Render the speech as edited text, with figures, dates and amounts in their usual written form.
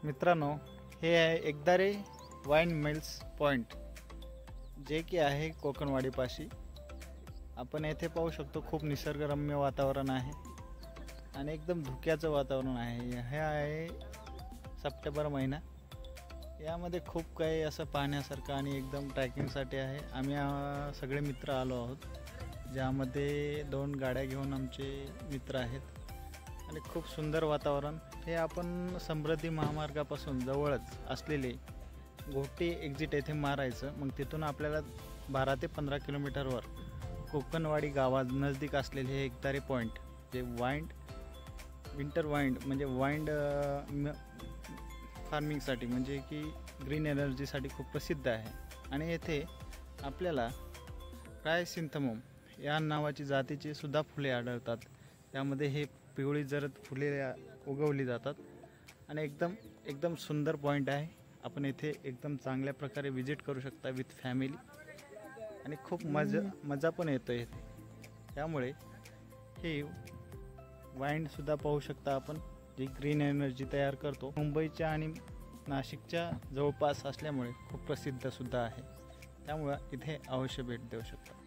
मित्रांनो, हे आहे एकदारे वाईन मिल्स पॉइंट, जे की आहे कोकणवाडीपाशी. आपण येथे पाहू शकतो खूप निसर्गरम्य वातावरण आहे आणि एकदम धुक्याचं वातावरण आहे. हे आहे सप्टेंबर महिना. यामध्ये खूप काही असं पाहण्यासारखं आणि एकदम ट्रॅकिंगसाठी आहे. आम्ही सगळे मित्र आलो आहोत, ज्यामध्ये 2 गाड्या घेऊन आमचे मित्र आहेत आणि खूप सुंदर वातावरण. हे आपण समृद्धी महामार्गापासून जवळच असलेले घोटी एक्झिट येथे मारायचं. मग तिथून आपल्याला 12 ते 15 किलोमीटरवर कोकणवाडी गावात नजदीक असलेले हे एकदारे पॉईंट, जे विंटर वाईंड म्हणजे वाईंड फार्मिंगसाठी म्हणजे की ग्रीन एनर्जीसाठी खूप प्रसिद्ध आहे. आणि येथे आपल्याला क्रायसिंथेमम या नावाची जातीची सुद्धा फुले आढळतात. त्यामध्ये हे पिवळी जरद फुले उगवली जातात आणि एकदम सुंदर पॉईंट आहे. आपण येथे एकदम चांगल्या प्रकारे विजिट करू शकता विथ फॅमिली आणि खूप मजा पण येतो येथे. त्यामुळे हे वाईंडसुद्धा पाहू शकता आपण, जी ग्रीन एनर्जी तयार करतो. मुंबईच्या आणि नाशिकच्या जवळपास असल्यामुळे खूप प्रसिद्धसुद्धा आहे. त्यामुळे इथे अवश्य भेट देऊ शकता.